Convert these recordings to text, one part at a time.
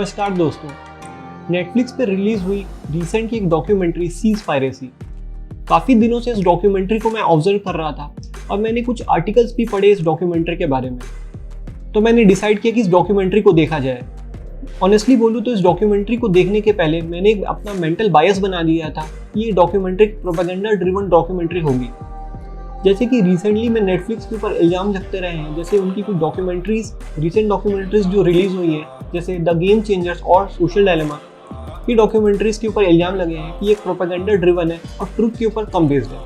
नमस्कार दोस्तों, नेटफ्लिक्स पे रिलीज हुई रिसेंट की एक डॉक्यूमेंट्री सीज पायरेसी। काफ़ी दिनों से इस डॉक्यूमेंट्री को मैं ऑब्जर्व कर रहा था और मैंने कुछ आर्टिकल्स भी पढ़े इस डॉक्यूमेंट्री के बारे में। तो मैंने डिसाइड किया कि इस डॉक्यूमेंट्री को देखा जाए। ऑनेस्टली बोलूँ तो इस डॉक्यूमेंट्री को देखने के पहले मैंने एक अपना मेंटल बायस बना दिया था कि ये डॉक्यूमेंट्री प्रोपेगेंडा ड्रिवन डॉक्यूमेंट्री होगी। जैसे कि रिसेंटली में नेटफ्लिक्स के ऊपर इल्ज़ाम लगते रहे हैं, जैसे उनकी कुछ डॉक्यूमेंट्रीज, रिसेंट डॉक्यूमेंट्रीज जो रिलीज हुई हैं, जैसे द गेम चेंजर्स और सोशल डायलेमा, ये डॉक्यूमेंट्रीज के ऊपर इल्ज़ाम लगे हैं कि ये प्रोपेगेंडा ड्रिवन है और ट्रुथ के ऊपर कम बेस्ड है।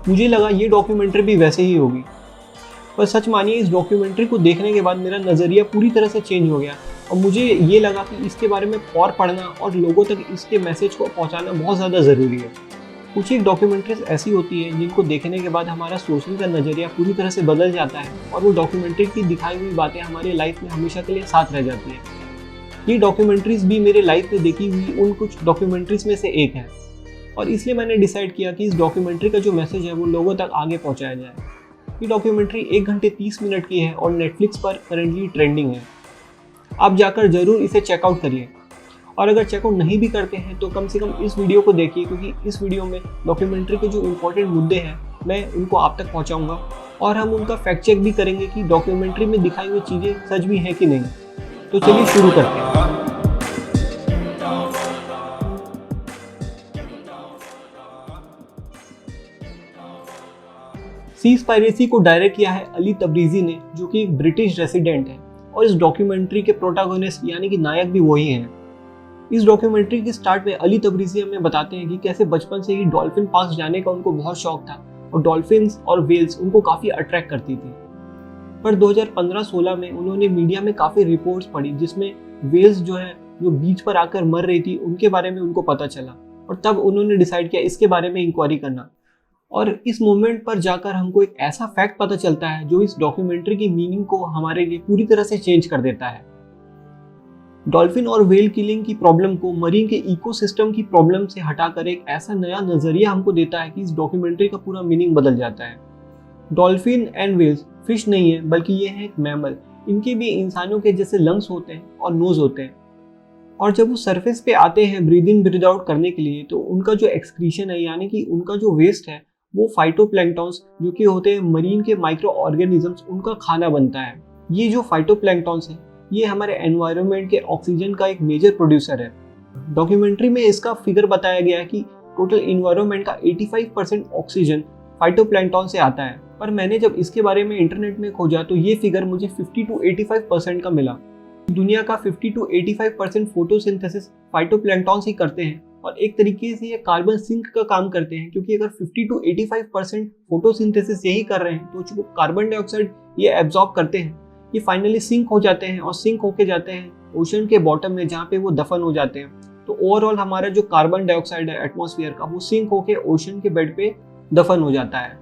मुझे लगा ये डॉक्यूमेंट्री भी वैसे ही होगी, पर सच मानिए इस डॉक्यूमेंट्री को देखने के बाद मेरा नज़रिया पूरी तरह से चेंज हो गया और मुझे ये लगा कि इसके बारे में और पढ़ना और लोगों तक इसके मैसेज को पहुँचाना बहुत ज़्यादा ज़रूरी है। कुछ एक डॉक्यूमेंट्रीज ऐसी होती है जिनको देखने के बाद हमारा सोचने का नज़रिया पूरी तरह से बदल जाता है और वो डॉक्यूमेंट्री की दिखाई हुई बातें हमारी लाइफ में हमेशा के लिए साथ रह जाती हैं। ये डॉक्यूमेंट्रीज भी मेरे लाइफ में देखी हुई उन कुछ डॉक्यूमेंट्रीज में से एक है और इसलिए मैंने डिसाइड किया कि इस डॉक्यूमेंट्री का जो मैसेज है वो लोगों तक आगे पहुँचाया जाए। ये डॉक्यूमेंट्री 1 घंटे 30 मिनट की है और नेटफ्लिक्स पर करेंटली ट्रेंडिंग है। आप जाकर ज़रूर इसे चेकआउट करिए और अगर चेकआउट नहीं भी करते हैं तो कम से कम इस वीडियो को देखिए, क्योंकि इस वीडियो में डॉक्यूमेंट्री के जो इम्पोर्टेंट मुद्दे हैं मैं उनको आप तक पहुंचाऊंगा और हम उनका फैक्ट चेक भी करेंगे कि डॉक्यूमेंट्री में दिखाई हुई चीज़ें सच भी हैं कि नहीं। तो चलिए शुरू करते हैं। सीज पायरेसी को डायरेक्ट किया है अली तबरीजी ने, जो कि एक ब्रिटिश रेसिडेंट है और इस डॉक्यूमेंट्री के प्रोटैगनिस्ट यानी कि नायक भी वही हैं। इस डॉक्यूमेंट्री के स्टार्ट में अली तबरीजी हमें बताते हैं कि कैसे बचपन से ही डॉल्फिन पार्क जाने का उनको बहुत शौक था और डॉल्फिन्स और वेल्स उनको काफ़ी अट्रैक्ट करती थी। पर 2015-16 में उन्होंने मीडिया में काफ़ी रिपोर्ट्स पढ़ी जिसमें वेल्स जो बीच पर आकर मर रही थी उनके बारे में उनको पता चला और तब उन्होंने डिसाइड किया इसके बारे में इंक्वायरी करना। और इस मोमेंट पर जाकर हमको एक ऐसा फैक्ट पता चलता है जो इस डॉक्यूमेंट्री की मीनिंग को हमारे लिए पूरी तरह से चेंज कर देता है। डॉल्फिन और वेल किलिंग की प्रॉब्लम को मरीन के इकोसिस्टम की प्रॉब्लम से हटाकर एक ऐसा नया नजरिया हमको देता है कि इस डॉक्यूमेंट्री का पूरा मीनिंग बदल जाता है। डॉल्फिन एंड वेल्स फिश नहीं है, बल्कि ये है एक मैमल। इनके भी इंसानों के जैसे लंग्स होते हैं और नोज होते हैं और जब वो सरफेस पे आते हैं ब्रीद इन ब्रीद आउट करने के लिए तो उनका जो एक्सक्रीशन है यानी कि उनका जो वेस्ट है वो फाइटोप्लैंक्टन्स जो कि होते हैं मरीन के माइक्रो ऑर्गेनिजम्स, उनका खाना बनता है। ये जो फाइटोप्लैंक्टन्स है ये हमारे एनवायरनमेंट के ऑक्सीजन का एक मेजर प्रोड्यूसर है। डॉक्यूमेंट्री में इसका फिगर बताया गया है कि टोटल एनवायरनमेंट का 85% ऑक्सीजन फाइटोप्लैंक्टन से आता है। पर मैंने जब इसके बारे में इंटरनेट में खोजा तो ये फिगर मुझे 50 to 85% का मिला। दुनिया का 50 to 85% फोटोसिंथेसिस फाइटोप्लैंक्टन ही करते हैं और एक तरीके से ये कार्बन सिंक का काम करते हैं, क्योंकि अगर 50 to 85% फोटोसिंथेसिस यही कर रहे हैं तो जो कार्बन डाइऑक्साइड ये एब्जॉर्ब करते हैं ये फाइनली सिंक हो जाते हैं और सिंक होके जाते हैं ओशन के बॉटम में, जहाँ पे वो दफन हो जाते हैं। तो ओवरऑल हमारा जो कार्बन डाइऑक्साइड है एटमॉस्फेयर का वो सिंक होके ओशन के बेड पे दफन हो जाता है।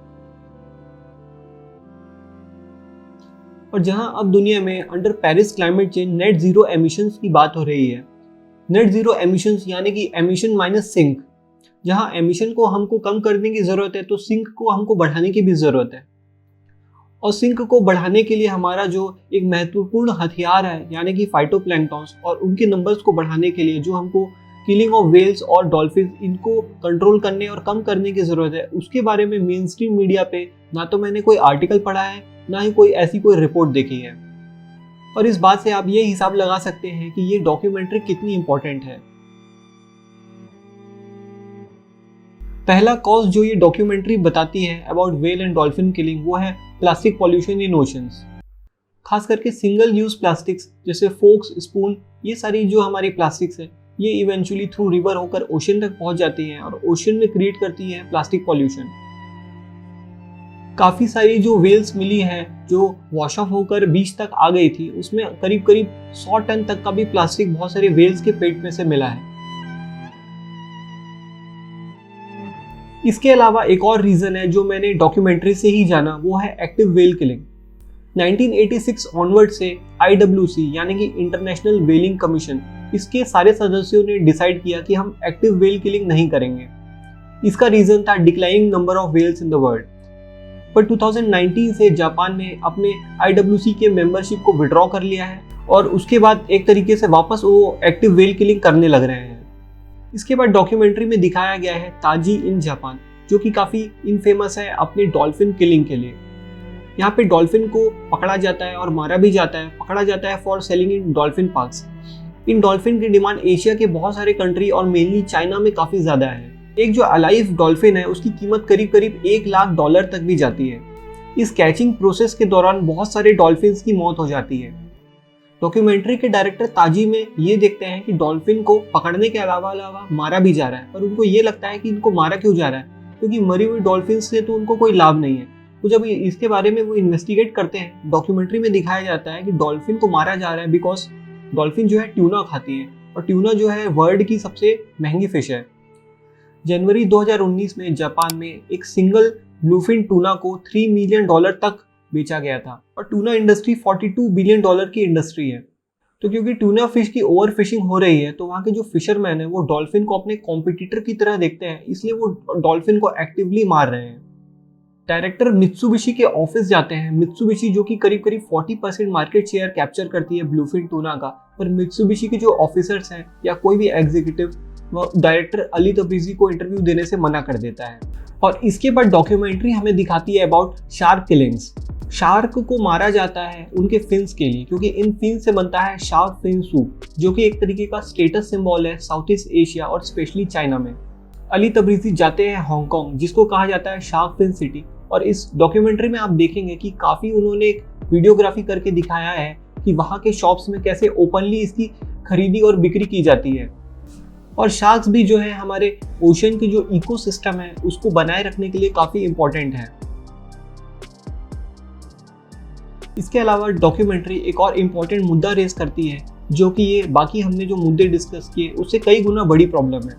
और जहाँ अब दुनिया में under Paris climate change net zero emissions की बात हो रही है। नेट जीरो एमिशंस यानी कि एमिशन माइनस सिंक। जहाँ एमिशन को हमको कम करने की जरूरत है तो सिंक को हमको बढ़ाने की भी जरूरत है। और सिंक को बढ़ाने के लिए हमारा जो एक महत्वपूर्ण हथियार है यानी कि फाइटोप्लैंक्टन्स, और उनके नंबर्स को बढ़ाने के लिए जो हमको किलिंग ऑफ वेल्स और डॉल्फिन इनको कंट्रोल करने और कम करने की ज़रूरत है, उसके बारे में मेन स्ट्रीम मीडिया पे ना तो मैंने कोई आर्टिकल पढ़ा है ना ही कोई ऐसी कोई रिपोर्ट देखी है। और इस बात से आप ये हिसाब लगा सकते हैं कि ये डॉक्यूमेंट्री कितनी इंपॉर्टेंट है। पहला कॉज जो ये डॉक्यूमेंट्री बताती है about well and dolphin killing वो है प्लास्टिक पॉल्यूशन इन ओशंस। खास करके सिंगल यूज प्लास्टिक्स जैसे फोक्स, स्पून, ये सारी जो हमारी प्लास्टिक्स है ये इवेंचुअली थ्रू रिवर होकर ओशन तक पहुंच जाती हैं और ओशन में क्रिएट करती है प्लास्टिक पॉल्यूशन। काफ़ी सारी जो वेल्स मिली हैं जो वॉश ऑफ होकर बीच तक आ गई थी, उसमें करीब 100 टन तक का भी प्लास्टिक बहुत सारे वेल्स के पेट में से मिला है। इसके अलावा एक और रीज़न है जो मैंने डॉक्यूमेंट्री से ही जाना, वो है एक्टिव वेल किलिंग। 1986 ऑनवर्ड से IWC यानी कि इंटरनेशनल वेलिंग कमीशन, इसके सारे सदस्यों ने डिसाइड किया कि हम एक्टिव वेल किलिंग नहीं करेंगे। इसका रीज़न था declining number of wells in the world. पर 2019 से जापान ने अपने IWC के मेंबरशिप को विड्रॉ कर लिया है और उसके बाद एक तरीके से वापस वो एक्टिव व्हेल किलिंग करने लग रहे हैं। इसके बाद डॉक्यूमेंट्री में दिखाया गया है ताजी इन जापान, जो कि काफ़ी इनफेमस है अपने डॉल्फिन किलिंग के लिए। यहाँ पे डॉल्फिन को पकड़ा जाता है और मारा भी जाता है, पकड़ा जाता है for selling in dolphin parks. In dolphin की डिमांड एशिया के बहुत सारे कंट्री और मेनली चाइना में काफ़ी ज़्यादा है। एक जो अलाइव डॉल्फिन है उसकी कीमत करीब करीब $1,00,000 तक भी जाती है। इस कैचिंग प्रोसेस के दौरान बहुत सारे डॉल्फिन्स की मौत हो जाती है। डॉक्यूमेंट्री के डायरेक्टर ताजी में ये देखते हैं कि डॉल्फिन को पकड़ने के अलावा मारा भी जा रहा है, पर उनको ये लगता है कि इनको मारा क्यों जा रहा है, क्योंकि मरी हुई डॉल्फिन से तो उनको कोई लाभ नहीं है। तो जब इसके बारे में वो इन्वेस्टिगेट करते हैं, डॉक्यूमेंट्री में दिखाया जाता है कि डॉल्फिन को मारा जा रहा है बिकॉज डॉल्फिन जो है ट्यूना खाती है, और ट्यूना जो है वर्ल्ड की सबसे महंगी फिश है। जनवरी 2019 में जापान में एक सिंगल ब्लूफिन टूना को $3 मिलियन तक बेचा गया था, और टूना इंडस्ट्री $42 बिलियन की इंडस्ट्री है। तो क्योंकि टूना फिश की ओवर फिशिंग हो रही है, तो वहाँ के जो फिशरमैन है वो डॉल्फिन को अपने कॉम्पिटिटर की तरह देखते हैं, इसलिए वो डॉल्फिन को एक्टिवली मार रहे हैं। डायरेक्टर मित्सुबिशी के ऑफिस जाते हैं। मित्सुबिशी जो कि करीब करीब 40% मार्केट शेयर कैप्चर करती है ब्लूफिन टूना का, पर मित्सुबिशी के जो ऑफिसर्स हैं या कोई भी एग्जीक्यूटिव वो डायरेक्टर अली तब्रिजी को इंटरव्यू देने से मना कर देता है। और इसके बाद डॉक्यूमेंट्री हमें दिखाती है अबाउट शार्क किलिंग्स। शार्क को मारा जाता है उनके फिन्स के लिए, क्योंकि इन फिन से बनता है शार्क फिन सूप, जो कि एक तरीके का स्टेटस सिंबल है साउथ ईस्ट एशिया और स्पेशली चाइना में। अली तब्रिजी जाते हैं हांगकांग, जिसको कहा जाता है शार्क फिन सिटी, और इस डॉक्यूमेंट्री में आप देखेंगे कि काफ़ी उन्होंने एक वीडियोग्राफी करके दिखाया है कि वहाँ के शॉप्स में कैसे ओपनली इसकी खरीदी और बिक्री की जाती है। और शार्क्स भी जो है हमारे ओशन की जो इकोसिस्टम है उसको बनाए रखने के लिए काफ़ी इम्पोर्टेंट है। इसके अलावा डॉक्यूमेंट्री एक और इम्पोर्टेंट मुद्दा रेज करती है, जो कि ये बाकी हमने जो मुद्दे डिस्कस किए उससे कई गुना बड़ी प्रॉब्लम है,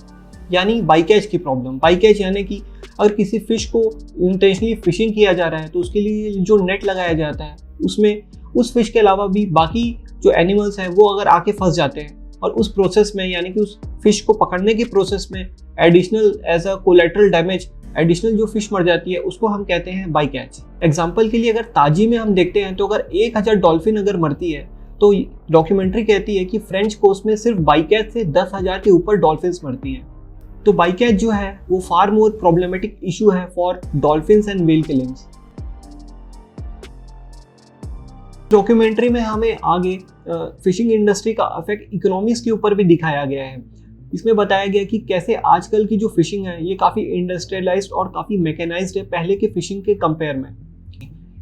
यानी बाई कैच की प्रॉब्लम। बाई कैच यानी कि अगर किसी फिश को इंटेंशनली फिशिंग किया जा रहा है तो उसके लिए जो नेट लगाया जाता है उसमें उस फिश के अलावा भी बाकी जो एनिमल्स हैं वो अगर आके फंस जाते हैं, और उस प्रोसेस में यानी कि उस फिश को पकड़ने के प्रोसेस में additional as a collateral damage additional जो फिश मर जाती है उसको हम कहते हैं बाई कैच। एग्जाम्पल के लिए अगर ताजी में हम देखते हैं तो अगर 1000 डॉल्फिन अगर मरती है तो डॉक्यूमेंट्री कहती है कि फ्रेंच कोस्ट में सिर्फ बाई कैच से 10,000 के ऊपर डॉल्फिन्स मरती हैं। तो बाई कैच जो है वो फार मोर प्रॉब्लमेटिक इशू है for dolphins and whale killings. Documentary में हमें आगे फिशिंग इंडस्ट्री का इफेक्ट इकोनॉमिक्स के ऊपर भी दिखाया गया है। इसमें बताया गया कि कैसे आजकल की जो फिशिंग है ये काफ़ी इंडस्ट्रियलाइज्ड और काफ़ी मैकेनाइज्ड है पहले के फिशिंग के कंपेयर में।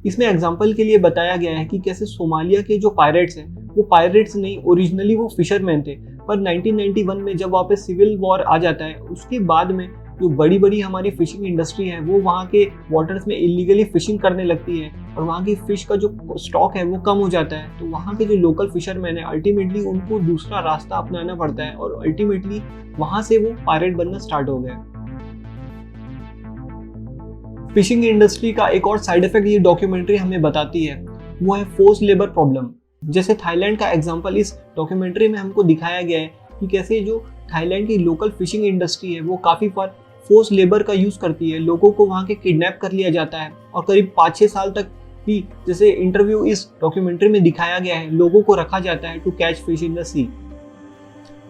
इसमें एग्जांपल के लिए बताया गया है कि कैसे सोमालिया के जो पायरेट्स हैं वो पायरेट्स नहीं, ओरिजिनली वो फिशरमैन थे, पर 1991 में जब वहाँ पे सिविल वॉर आ जाता है उसके बाद में जो बड़ी बड़ी हमारी फिशिंग इंडस्ट्री है वो वहाँ के वाटर्स में इलीगली फिशिंग करने लगती है, और वहाँ की फिश का जो स्टॉक है वो कम हो जाता है। तो वहाँ के जो लोकल फिशरमैन है अल्टीमेटली उनको दूसरा रास्ता अपनाना पड़ता है, और अल्टीमेटली वहाँ से वो पायरेट बनना स्टार्ट हो गया। फिशिंग इंडस्ट्री का एक और साइड इफेक्ट ये डॉक्यूमेंट्री हमें बताती है, वो है फोर्स लेबर प्रॉब्लम। जैसे थाईलैंड का एग्जांपल इस डॉक्यूमेंट्री में हमको दिखाया गया है कि कैसे जो थाईलैंड की लोकल फिशिंग इंडस्ट्री है वो काफ़ी बार फोर्स लेबर का यूज़ करती है। लोगों को वहाँ के किडनैप कर लिया जाता है, और करीब 5-6 साल तक भी, जैसे इंटरव्यू इस डॉक्यूमेंट्री में दिखाया गया है, लोगों को रखा जाता है to catch fish in the sea.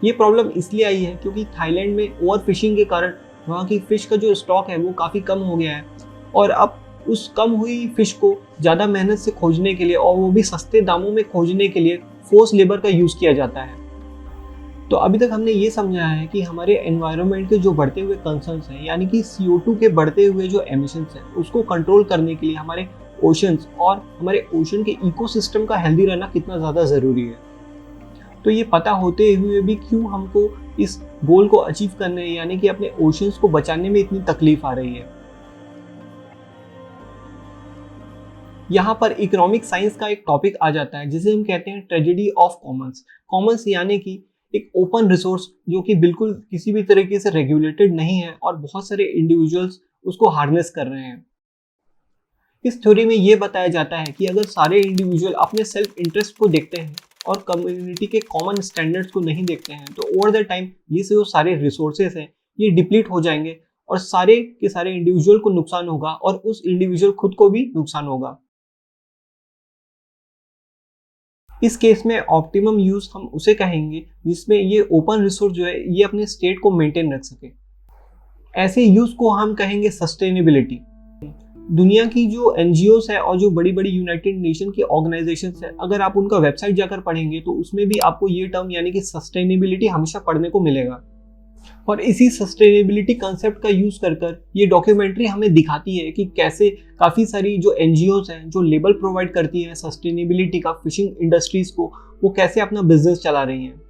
ये प्रॉब्लम इसलिए आई है क्योंकि थाईलैंड में ओवर फिशिंग के कारण वहाँ की फिश का जो स्टॉक है वो काफ़ी कम हो गया है, और अब उस कम हुई फिश को ज़्यादा मेहनत से खोजने के लिए, और वो भी सस्ते दामों में खोजने के लिए, फोर्स लेबर का यूज़ किया जाता है। तो अभी तक हमने ये समझा है कि हमारे एनवायरनमेंट के जो बढ़ते हुए कंसर्न्स हैं, यानी कि CO2 के बढ़ते हुए जो एमिशंस हैं उसको कंट्रोल करने के लिए हमारे ओशंस और हमारे ओशन के इकोसिस्टम का हेल्दी रहना कितना ज़्यादा ज़रूरी है। तो ये पता होते हुए भी क्यों हमको इस गोल को अचीव करने यानी कि अपने ओशंस को बचाने में इतनी तकलीफ आ रही है। यहाँ पर इकोनॉमिक साइंस का एक टॉपिक आ जाता है जिसे हम कहते हैं ट्रेजेडी ऑफ कॉमन्स। कॉमन्स यानी कि एक ओपन रिसोर्स जो कि बिल्कुल किसी भी तरीके से रेगुलेटेड नहीं है और बहुत सारे इंडिविजुअल्स उसको हार्नेस कर रहे हैं। इस थ्योरी में ये बताया जाता है कि अगर सारे इंडिविजुअल अपने सेल्फ इंटरेस्ट को देखते हैं और कम्युनिटी के कॉमन स्टैंडर्ड्स को नहीं देखते हैं तो ओवर द टाइम ये जो सारे रिसोर्सेज हैं ये डिप्लीट हो जाएंगे और सारे के सारे इंडिविजुअल को नुकसान होगा और उस इंडिविजुअल खुद को भी नुकसान होगा। इस केस में ऑप्टिमम यूज हम उसे कहेंगे जिसमें ये ओपन रिसोर्स जो है ये अपने स्टेट को मेंटेन रख सके। ऐसे यूज को हम कहेंगे सस्टेनेबिलिटी। दुनिया की जो एनजीओस है और जो बड़ी बड़ी यूनाइटेड नेशन की ऑर्गेनाइजेशंस है, अगर आप उनका वेबसाइट जाकर पढ़ेंगे तो उसमें भी आपको ये टर्म यानी कि सस्टेनेबिलिटी हमेशा पढ़ने को मिलेगा। और इसी सस्टेनेबिलिटी कंसेप्ट का यूज कर ये डॉक्यूमेंट्री हमें दिखाती है कि कैसे काफ़ी सारी जो एनजीओस हैं जो लेबल प्रोवाइड करती हैं सस्टेनेबिलिटी का फिशिंग इंडस्ट्रीज को, वो कैसे अपना बिजनेस चला रही हैं।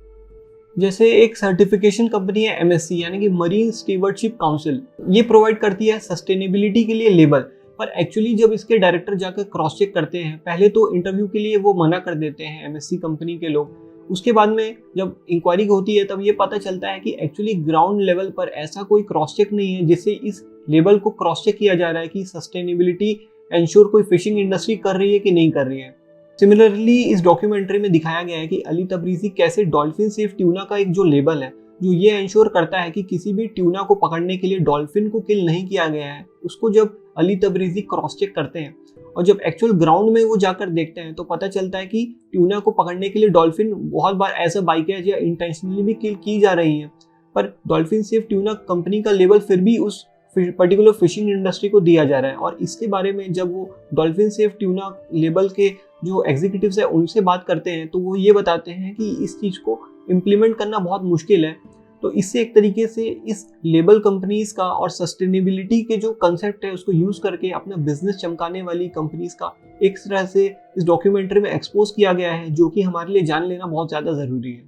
जैसे एक सर्टिफिकेशन कंपनी है MSC यानी कि मरीन स्टीवर्डशिप काउंसिल, ये प्रोवाइड करती है सस्टेनेबिलिटी के लिए लेबल, पर एक्चुअली जब इसके डायरेक्टर जाकर क्रॉस चेक करते हैं, पहले तो इंटरव्यू के लिए वो मना कर देते हैं MSC कंपनी के लोग। उसके बाद में जब इंक्वायरी होती है तब ये पता चलता है कि एक्चुअली ग्राउंड लेवल पर ऐसा कोई क्रॉस चेक नहीं है जिससे इस लेबल को क्रॉस चेक किया जा रहा है कि सस्टेनेबिलिटी एंश्योर कोई फिशिंग इंडस्ट्री कर रही है कि नहीं कर रही है। सिमिलरली इस डॉक्यूमेंट्री में दिखाया गया है कि अली तबरीजी कैसे डॉल्फिन सेफ ट्यूना का एक जो लेबल है जो ये एंश्योर करता है कि किसी भी ट्यूना को पकड़ने के लिए डॉल्फिन को किल नहीं किया गया है, उसको जब अली तबरीजी क्रॉस चेक करते हैं और जब एक्चुअल ग्राउंड में वो जाकर देखते हैं तो पता चलता है कि ट्यूना को पकड़ने के लिए डॉल्फिन बहुत बार ऐसा बाई कैच या इंटेंशनली भी किल की जा रही है, पर डॉल्फिन सेफ ट्यूना कंपनी का लेबल फिर भी उस पर्टिकुलर फिशिंग इंडस्ट्री को दिया जा रहा है। और इसके बारे में जब वो डॉल्फिन सेफ ट्यूना लेबल के जो एग्जीक्यूटिव्स है उनसे बात करते हैं तो वो ये बताते हैं कि इस चीज़ को इम्प्लीमेंट करना बहुत मुश्किल है। तो इससे एक तरीके से इस लेबल कंपनीज का और सस्टेनेबिलिटी के जो कंसेप्ट है उसको यूज करके अपना बिजनेस चमकाने वाली कंपनीज का एक तरह से इस डॉक्यूमेंट्री में एक्सपोज किया गया है, जो कि हमारे लिए जान लेना बहुत ज्यादा जरूरी है।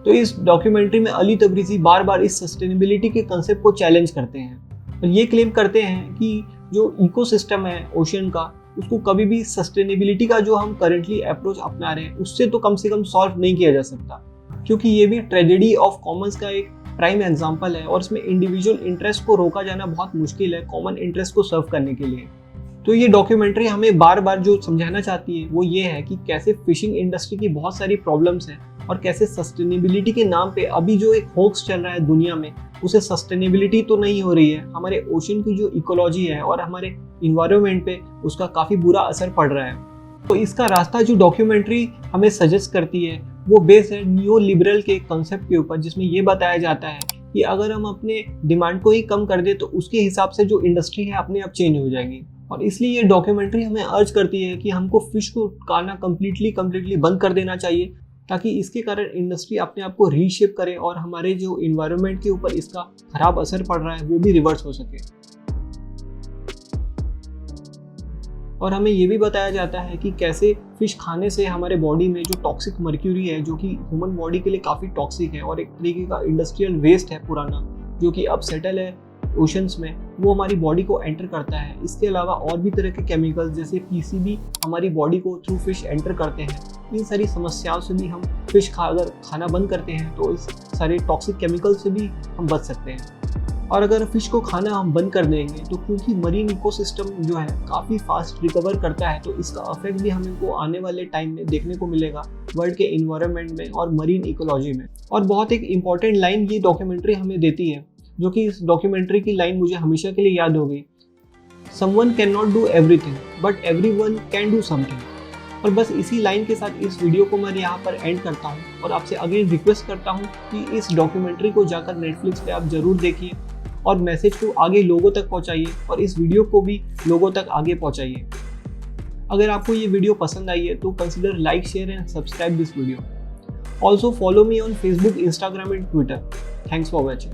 तो इस डॉक्यूमेंट्री में अली तबरीजी बार बार इस सस्टेनेबिलिटी के कंसेप्ट को चैलेंज करते हैं और ये क्लेम करते हैं कि जो इकोसिस्टम है ओशन का, उसको कभी भी सस्टेनेबिलिटी का जो हम करेंटली अप्रोच अपना रहे हैं उससे तो कम से कम सॉल्व नहीं किया जा सकता, क्योंकि ये भी ट्रेजेडी ऑफ कॉमन्स का एक प्राइम एग्जांपल है और इसमें इंडिविजुअल इंटरेस्ट को रोका जाना बहुत मुश्किल है कॉमन इंटरेस्ट को सर्व करने के लिए। तो ये डॉक्यूमेंट्री हमें बार बार जो समझाना चाहती है वो ये है कि कैसे फिशिंग इंडस्ट्री की बहुत सारी प्रॉब्लम्स हैं और कैसे सस्टेनेबिलिटी के नाम पे अभी जो एक होक्स चल रहा है दुनिया में, उसे सस्टेनेबिलिटी तो नहीं हो रही है, हमारे ओशन की जो इकोलॉजी है और हमारे इन्वायरमेंट पे उसका काफ़ी बुरा असर पड़ रहा है। तो इसका रास्ता जो डॉक्यूमेंट्री हमें सजेस्ट करती है वो बेस है न्यू लिबरल के कंसेप्ट के ऊपर, जिसमें ये बताया जाता है कि अगर हम अपने डिमांड को ही कम कर दे तो उसके हिसाब से जो इंडस्ट्री है अपने आप चेंज हो जाएगी। और इसलिए ये डॉक्यूमेंट्री हमें अर्ज करती है कि हमको फिश को खाना कम्प्लीटली बंद कर देना चाहिए, ताकि इसके कारण इंडस्ट्री अपने आप को रीशेप करे और हमारे जो इन्वायरमेंट के ऊपर इसका खराब असर पड़ रहा है वो भी रिवर्स हो सके। और हमें ये भी बताया जाता है कि कैसे फिश खाने से हमारे बॉडी में जो टॉक्सिक मर्क्यूरी है, जो कि ह्यूमन बॉडी के लिए काफ़ी टॉक्सिक है और एक तरीके का इंडस्ट्रियल वेस्ट है पुराना, जो कि अब सेटल है ओशंस में, वो हमारी बॉडी को एंटर करता है। इसके अलावा और भी तरह के केमिकल्स जैसे PCB हमारी बॉडी को थ्रू फिश एंटर करते हैं। इन सारी समस्याओं से भी हम फिश अगर खाना बंद करते हैं तो इस सारे टॉक्सिक केमिकल से भी हम बच सकते हैं। और अगर फिश को खाना हम बंद कर देंगे तो क्योंकि मरीन इकोसिस्टम जो है काफ़ी फास्ट रिकवर करता है, तो इसका इफेक्ट भी हमको आने वाले टाइम में देखने को मिलेगा वर्ल्ड के इन्वायरमेंट में और मरीन इकोलॉजी में। और बहुत एक इम्पॉर्टेंट लाइन ये डॉक्यूमेंट्री हमें देती है, जो कि इस डॉक्यूमेंट्री की लाइन मुझे हमेशा के लिए याद हो गई, someone can not do everything but everyone can do something. और बस इसी लाइन के साथ इस वीडियो को मैं यहाँ पर एंड करता हूँ और आपसे अगेन रिक्वेस्ट करता हूँ कि इस डॉक्यूमेंट्री को जाकर नेटफ्लिक्स पे आप जरूर देखिए और मैसेज को आगे लोगों तक पहुँचाइए और इस वीडियो को भी लोगों तक आगे पहुँचाइए। अगर आपको ये वीडियो पसंद आई है तो consider like, share and subscribe this video. Also follow me on Facebook, Instagram and Twitter। Thanks for watching.